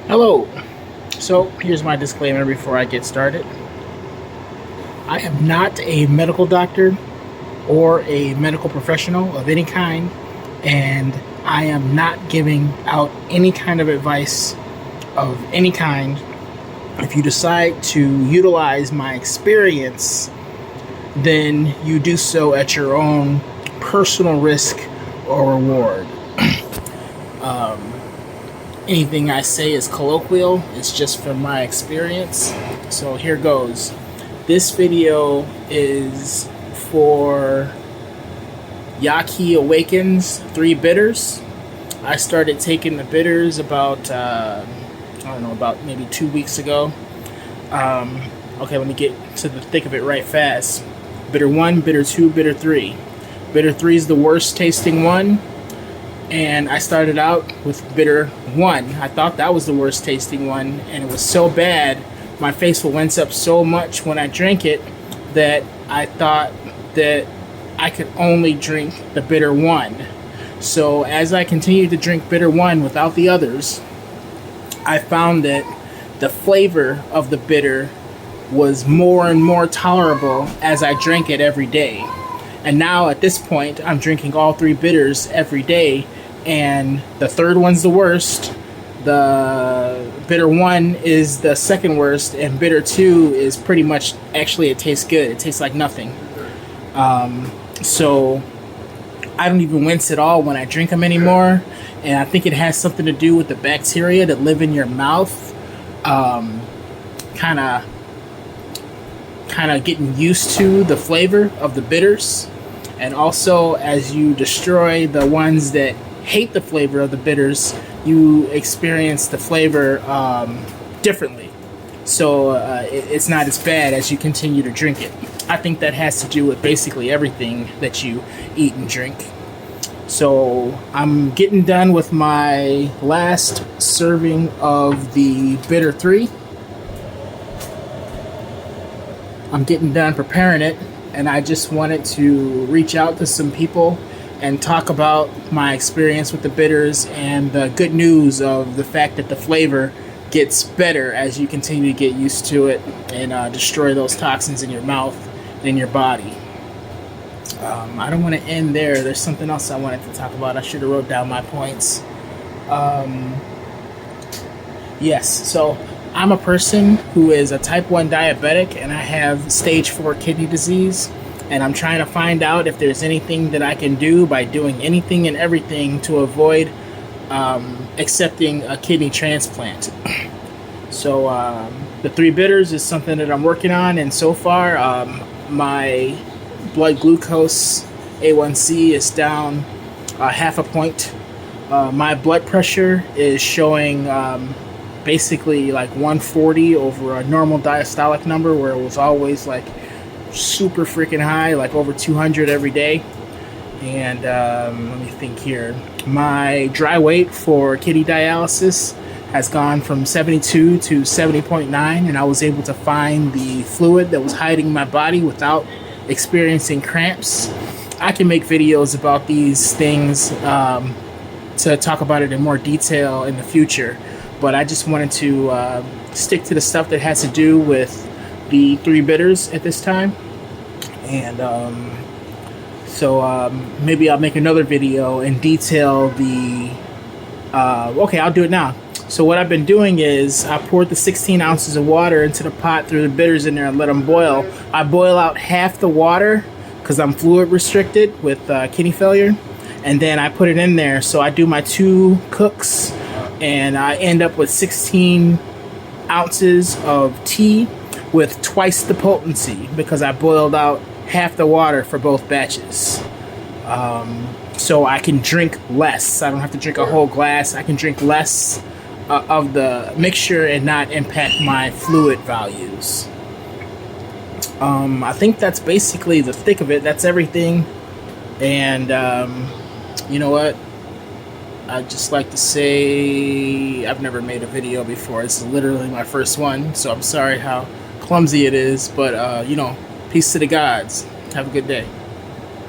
Hello. So here's my disclaimer before I get started. I am not a medical doctor or a medical professional of any kind, and I am not giving out any kind of advice of any kind. If you decide to utilize my experience, then you do so at your own personal risk or reward. Anything I say is colloquial. It's just from my experience. So here goes. This video is for YAHKI Awakened's 3 bitters. I started taking the bitters about, about maybe 2 weeks ago. Okay, let me get to the thick of it right fast. Bitter 1, bitter 2, bitter 3. Bitter 3 is the worst tasting one. And I started out with bitter 1. I thought that was the worst tasting one, and it was so bad, my face will wince up so much when I drank it that I thought that I could only drink the bitter 1. So as I continued to drink bitter 1 without the others, I found that the flavor of the bitter was more and more tolerable as I drank it every day. And now at this point, I'm drinking all 3 bitters every day, and the third one's the worst. The bitter 1 is the second worst, and bitter 2 is pretty much, actually it tastes good. It tastes like nothing. So I don't even wince at all when I drink them anymore, and I think it has something to do with the bacteria that live in your mouth. Kind of getting used to the flavor of the bitters, and also as you destroy the ones that hate the flavor of the bitters, you experience the flavor differently. So it's not as bad as you continue to drink it. I think that has to do with basically everything that you eat and drink. So I'm getting done with my last serving of the bitter 3. I'm getting done preparing it, and I just wanted to reach out to some people and talk about my experience with the bitters and the good news of the fact that the flavor gets better as you continue to get used to it and destroy those toxins in your mouth and in your body. I don't want to end there. There's something else I wanted to talk about. I should have wrote down my points. Yes, so I'm a person who is a type 1 diabetic, and I have stage 4 kidney disease, and I'm trying to find out if there's anything that I can do by doing anything and everything to avoid accepting a kidney transplant. So the 3 bitters is something that I'm working on, and so far my blood glucose A1C is down half a point. My blood pressure is showing basically like 140 over a normal diastolic number, where it was always like super freaking high, like over 200 every day. And let me think here. My dry weight for kidney dialysis has gone from 72 to 70.9, and I was able to find the fluid that was hiding my body without experiencing cramps. I can make videos about these things to talk about it in more detail in the future, but I just wanted to stick to the stuff that has to do with the 3 bitters at this time. And so maybe I'll make another video and detail the okay, I'll do it now. So what I've been doing is I poured the 16 ounces of water into the pot, threw the bitters in there, and let them boil. I boil out half the water because I'm fluid restricted with kidney failure, and then I put it in there. So I do my 2 cooks, and I end up with 16 ounces of tea with twice the potency because I boiled out half the water for both batches. So I can drink less. I don't have to drink a whole glass. I can drink less of the mixture and not impact my fluid values. I think that's basically the thick of it. That's everything. And you know what? I'd just like to say I've never made a video before. This is literally my first one, so I'm sorry how clumsy it is, but peace to the gods. Have a good day.